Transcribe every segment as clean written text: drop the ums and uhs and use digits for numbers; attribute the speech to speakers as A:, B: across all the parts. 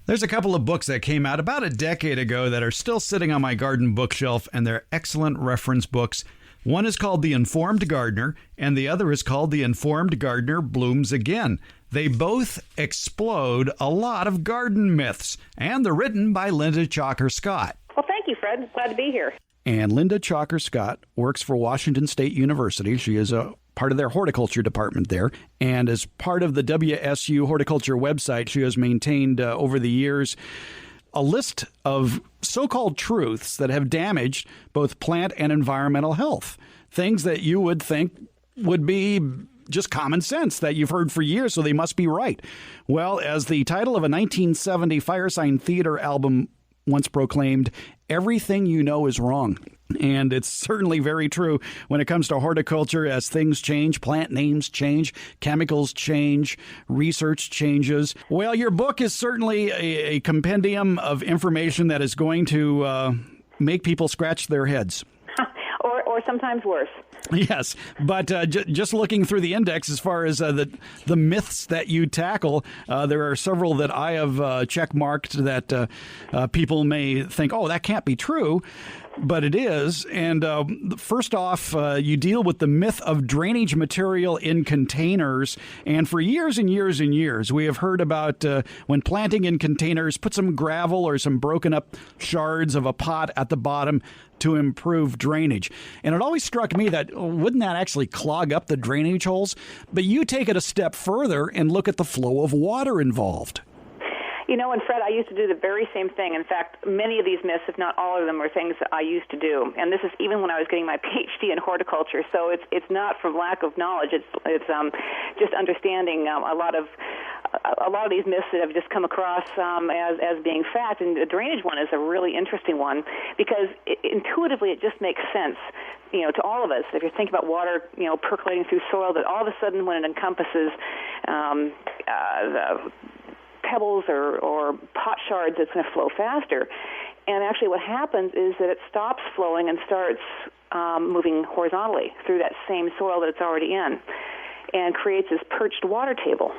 A: There's a couple of books that came out about a decade ago that are still sitting on my garden bookshelf, and they're excellent reference books. One is called The Informed Gardener, and the other is called The Informed Gardener Blooms Again. They both explode a lot of garden myths, and they're written by Linda Chalker Scott.
B: Well, thank you, Fred. Glad to be here.
A: And Linda Chalker Scott works for Washington State University. She is a part of their horticulture department there. And as part of the WSU horticulture website, she has maintained over the years a list of so-called truths that have damaged both plant and environmental health. Things that you would think would be just common sense that you've heard for years, so they must be right. Well, as the title of a 1970 Firesign Theater album once proclaimed, everything you know is wrong. And it's certainly very true when it comes to horticulture. As things change, plant names change, chemicals change, research changes. Well, your book is certainly a compendium of information that is going to make people scratch their heads.
B: Or sometimes worse.
A: Yes, but just looking through the index as far as the myths that you tackle, there are several that I have check-marked that people may think, oh, that can't be true, but it is. And first off, you deal with the myth of drainage material in containers. And for years and years and years, we have heard about when planting in containers, put some gravel or some broken up shards of a pot at the bottom to improve drainage. And it always struck me that wouldn't that actually clog up the drainage holes? But you take it a step further and look at the flow of water involved.
B: You know, and Fred, I used to do the very same thing. In fact, many of these myths, if not all of them, were things that I used to do. And this is even when I was getting my PhD in horticulture. So it's not from lack of knowledge. It's just understanding a lot of these myths that have just come across as being fact. And the drainage one is a really interesting one because intuitively it just makes sense, you know, to all of us. If you think about water, you know, percolating through soil, that all of a sudden when it encompasses the pebbles or pot shards, it's going to flow faster. And actually what happens is that it stops flowing and starts moving horizontally through that same soil that it's already in and creates this perched water table.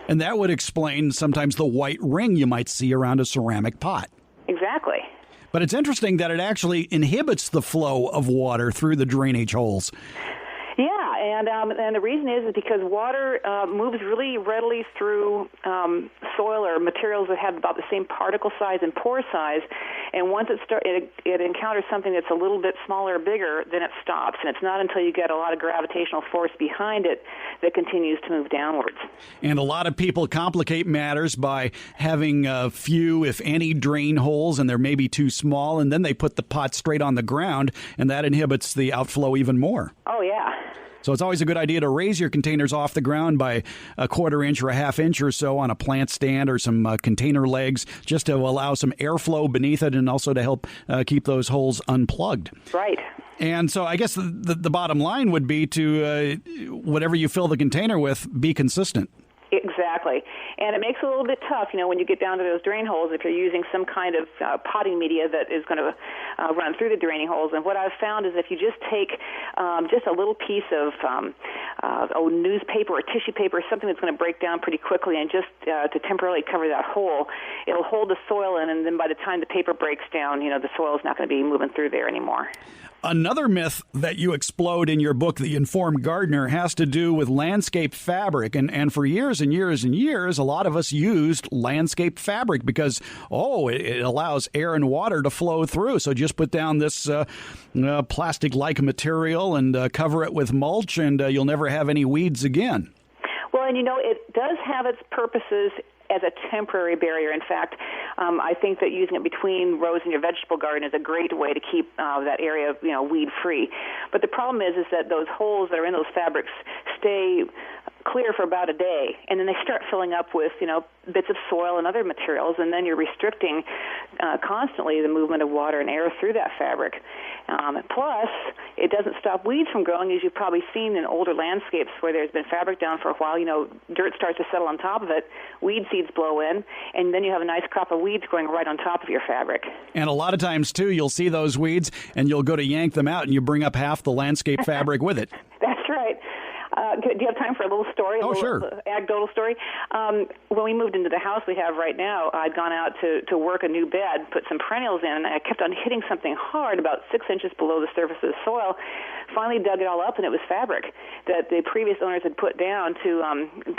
A: And that would explain sometimes the white ring you might see around a ceramic pot.
B: Exactly.
A: But it's interesting that it actually inhibits the flow of water through the drainage holes.
B: Yeah, and the reason is because water moves really readily through soil or materials that have about the same particle size and pore size, and once it encounters something that's a little bit smaller or bigger, then it stops, and it's not until you get a lot of gravitational force behind it that continues to move downwards.
A: And a lot of people complicate matters by having few, if any, drain holes, and they're maybe too small, and then they put the pot straight on the ground, and that inhibits the outflow even more.
B: Oh, yeah.
A: So it's always a good idea to raise your containers off the ground by a quarter inch or a half inch or so on a plant stand or some container legs, just to allow some airflow beneath it and also to help keep those holes unplugged.
B: Right.
A: And so I guess the bottom line would be to whatever you fill the container with, be consistent.
B: Exactly. And it makes it a little bit tough, you know, when you get down to those drain holes if you're using some kind of potting media that is going to run through the draining holes. And what I've found is if you just take just a little piece of newspaper or tissue paper, something that's going to break down pretty quickly, and just to temporarily cover that hole, it'll hold the soil in, and then by the time the paper breaks down, you know, the soil is not going to be moving through there anymore.
A: Another myth that you explode in your book, The Informed Gardener, has to do with landscape fabric. And for years and years and years, a lot of us used landscape fabric because, it allows air and water to flow through. So just put down this plastic-like material and cover it with mulch, and you'll never have any weeds again.
B: Well, and you know, it does have its purposes as a temporary barrier. In fact, I think that using it between rows in your vegetable garden is a great way to keep that area, you know, weed-free. But the problem is that those holes that are in those fabrics stay clear for about a day, and then they start filling up with, you know, bits of soil and other materials, and then you're restricting constantly the movement of water and air through that fabric. Plus, it doesn't stop weeds from growing, as you've probably seen in older landscapes where there's been fabric down for a while. You know, dirt starts to settle on top of it, weed seeds blow in, and then you have a nice crop of weeds growing right on top of your fabric.
A: And a lot of times, too, you'll see those weeds, and you'll go to yank them out, and you bring up half the landscape fabric with it.
B: That's right. Do you have time for a little story?
A: Sure.
B: Anecdotal story. When we moved into the house we have right now, I'd gone out to work a new bed, put some perennials in, and I kept on hitting something hard about 6 inches below the surface of the soil. Finally dug it all up, and it was fabric that the previous owners had put down to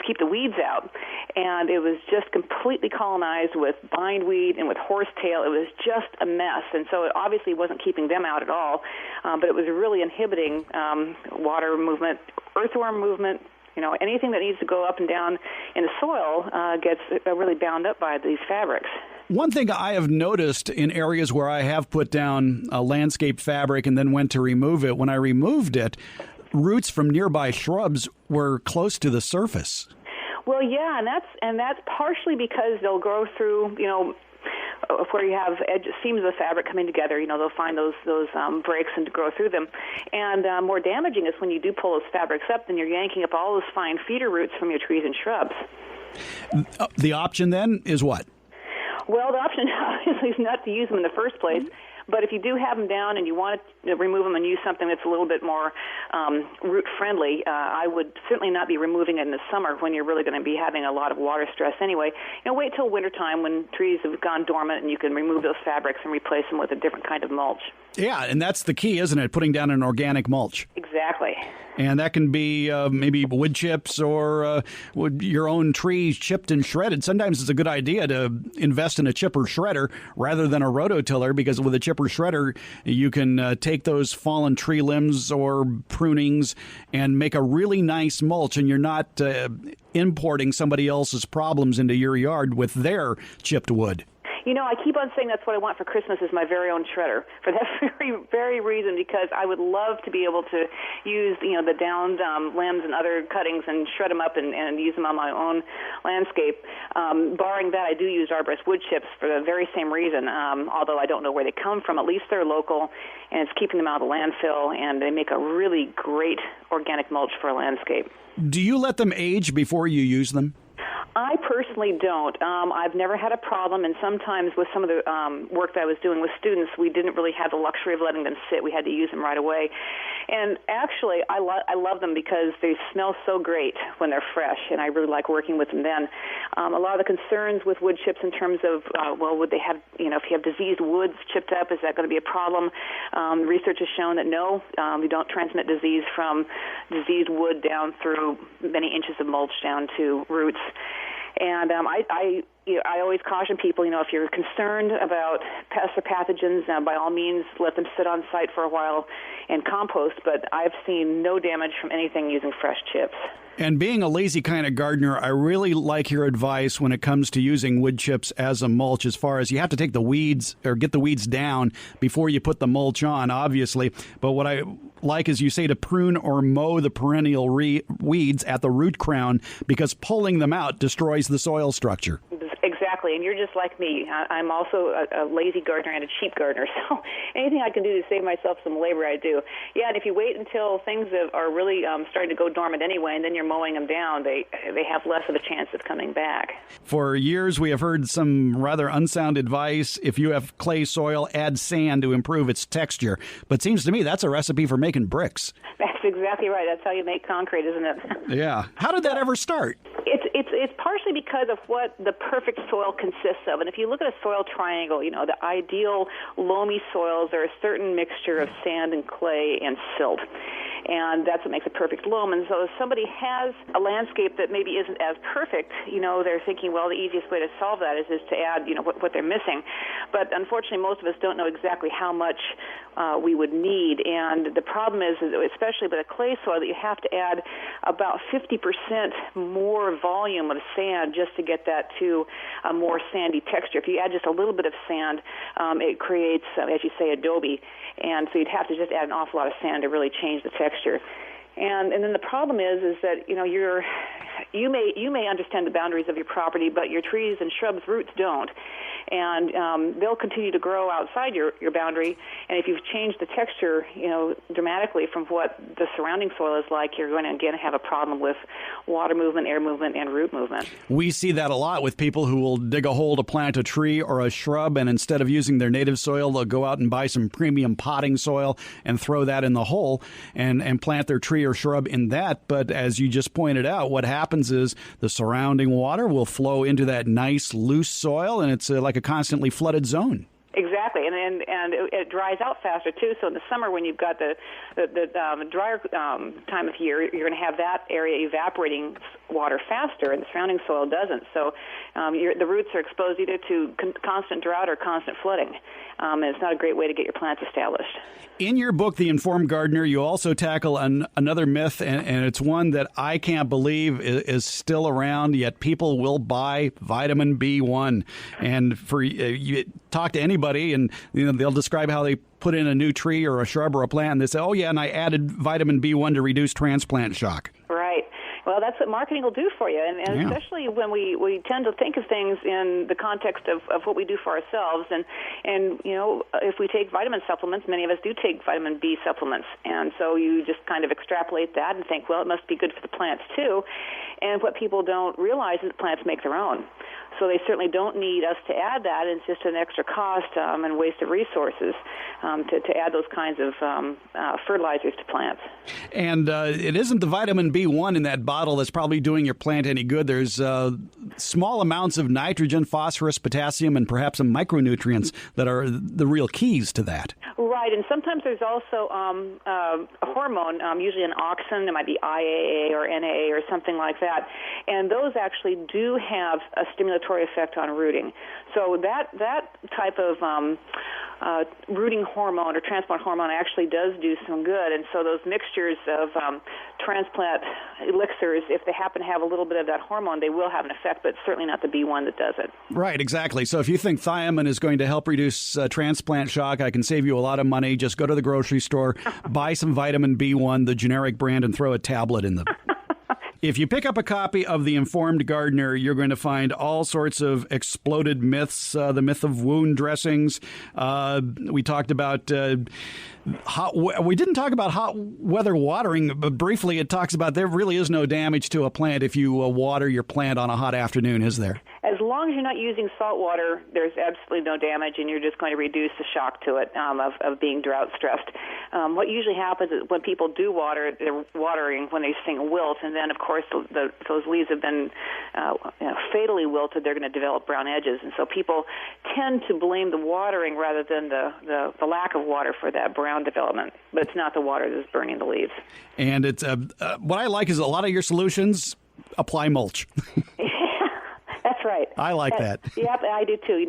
B: keep the weeds out. And it was just completely colonized with bindweed and with horsetail. It was just a mess. And so it obviously wasn't keeping them out at all, but it was really inhibiting water movement, earthworm movement. Anything that needs to go up and down in the soil gets really bound up by these fabrics.
A: One thing I have noticed in areas where I have put down a landscape fabric and then went to remove it, when I removed it, roots from nearby shrubs were close to the surface.
B: Well, yeah, and that's partially because they'll grow through, where you have seams of the fabric coming together, they'll find those breaks and grow through them. And more damaging is when you do pull those fabrics up, then you're yanking up all those fine feeder roots from your trees and shrubs.
A: The option then is what?
B: Well, the option obviously is not to use them in the first place. But if you do have them down and you want to remove them and use something that's a little bit more root-friendly, I would certainly not be removing it in the summer when you're really going to be having a lot of water stress anyway. Wait till wintertime when trees have gone dormant and you can remove those fabrics and replace them with a different kind of mulch.
A: Yeah, and that's the key, isn't it? Putting down an organic mulch.
B: Exactly.
A: And that can be maybe wood chips or your own trees chipped and shredded. Sometimes it's a good idea to invest in a chipper shredder rather than a rototiller, because with a chipper shredder, you can take those fallen tree limbs or prunings and make a really nice mulch, and you're not importing somebody else's problems into your yard with their chipped wood.
B: I keep on saying that's what I want for Christmas is my very own shredder for that very, very reason, because I would love to be able to use, the downed limbs and other cuttings and shred them up and use them on my own landscape. Barring that, I do use arborist wood chips for the very same reason, although I don't know where they come from. At least they're local, and it's keeping them out of the landfill, and they make a really great organic mulch for a landscape.
A: Do you let them age before you use them?
B: I personally don't. I've never had a problem, and sometimes with some of the work that I was doing with students, we didn't really have the luxury of letting them sit. We had to use them right away. And actually, I love them because they smell so great when they're fresh, and I really like working with them then. A lot of the concerns with wood chips in terms of, would they have, if you have diseased woods chipped up, is that going to be a problem? Research has shown that no, you don't transmit disease from diseased wood down through many inches of mulch down to roots. And I always caution people, if you're concerned about pests or pathogens, by all means, let them sit on site for a while and compost. But I've seen no damage from anything using fresh chips.
A: And being a lazy kind of gardener, I really like your advice when it comes to using wood chips as a mulch, as far as you have to take the weeds or get the weeds down before you put the mulch on, obviously. But what I like is you say to prune or mow the perennial weeds at the root crown, because pulling them out destroys the soil structure.
B: Exactly, and you're just like me. I'm also a lazy gardener and a cheap gardener, so anything I can do to save myself some labor, I do. Yeah, and if you wait until things are really starting to go dormant anyway, and then you're mowing them down, they have less of a chance of coming back. For years, we have heard some rather unsound advice. If you have clay soil, add sand to improve its texture. But it seems to me that's a recipe for making bricks. That's exactly right. That's how you make concrete, isn't it? Yeah. How did that ever start? It's partially because of what the perfect soil consists of. And if you look at a soil triangle, the ideal loamy soils are a certain mixture of sand and clay and silt. And that's what makes a perfect loam. And so if somebody has a landscape that maybe isn't as perfect, they're thinking, well, the easiest way to solve that is to add, what they're missing. But unfortunately, most of us don't know exactly how much we would need. And the problem is, especially with a clay soil, that you have to add about 50% more volume of sand just to get that to a more sandy texture. If you add just a little bit of sand, it creates, as you say, adobe. And so you'd have to just add an awful lot of sand to really change the texture. And then the problem is that you may understand the boundaries of your property, but your trees and shrubs' roots don't. and they'll continue to grow outside your boundary. And if you've changed the texture, dramatically from what the surrounding soil is like, you're going to again have a problem with water movement, air movement, and root movement.
A: We see that a lot with people who will dig a hole to plant a tree or a shrub, and instead of using their native soil, they'll go out and buy some premium potting soil and throw that in the hole and plant their tree or shrub in that. But as you just pointed out, what happens is the surrounding water will flow into that nice, loose soil, and it's like a constantly flooded zone.
B: Exactly, and it dries out faster too. So in the summer, when you've got the drier time of year, you're going to have that area evaporating water faster, and the surrounding soil doesn't. So the roots are exposed either to constant drought or constant flooding, and it's not a great way to get your plants established.
A: In your book, The Informed Gardener, you also tackle another myth, and it's one that I can't believe is still around, yet people will buy vitamin B1. And for you talk to anybody, and they'll describe how they put in a new tree or a shrub or a plant, and they say, oh, yeah, and I added vitamin B1 to reduce transplant shock.
B: Right. Well, that's what marketing will do for you, and especially when we tend to think of things in the context of what we do for ourselves. And if we take vitamin supplements, many of us do take vitamin B supplements, and so you just kind of extrapolate that and think, well, it must be good for the plants too. And what people don't realize is that plants make their own. So they certainly don't need us to add that. It's just an extra cost and waste of resources to add those kinds of fertilizers to plants. And
A: it isn't the vitamin B1 in that bottle that's probably doing your plant any good. There's small amounts of nitrogen, phosphorus, potassium, and perhaps some micronutrients that are the real keys to that.
B: Right, and sometimes there's also a hormone, usually an auxin. It might be IAA or NAA or something like that. And those actually do have a stimulatory effect on rooting. So that type of rooting hormone or transplant hormone actually does do some good. And so those mixtures of transplant elixirs, if they happen to have a little bit of that hormone, they will have an effect, but certainly not the B1 that does it.
A: Right, exactly. So if you think thiamine is going to help reduce transplant shock, I can save you a lot of money. Just go to the grocery store, buy some vitamin B1, the generic brand, and throw a tablet in them. If you pick up a copy of The Informed Gardener, you're going to find all sorts of exploded myths, the myth of wound dressings. We talked about we didn't talk about hot weather watering, but briefly it talks about there really is no damage to a plant if you water your plant on a hot afternoon, is there?
B: As long as you're not using salt water, there's absolutely no damage, and you're just going to reduce the shock to it of being drought-stressed. What usually happens is when people do water, they're watering when they sing wilt, and then, of course, those leaves have been fatally wilted. They're going to develop brown edges, and so people tend to blame the watering rather than the lack of water for that brown development. But it's not the water that's burning the leaves.
A: And it's what I like is a lot of your solutions apply mulch.
B: That's right.
A: I like that.
B: Yep, I do too.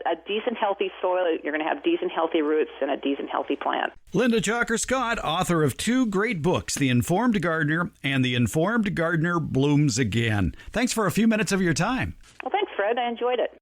B: A decent, healthy soil, you're going to have decent, healthy roots and a decent, healthy plant.
A: Linda Chalker-Scott, author of 2 great books, The Informed Gardener and The Informed Gardener Blooms Again. Thanks for a few minutes of your time.
B: Well, thanks, Fred. I enjoyed it.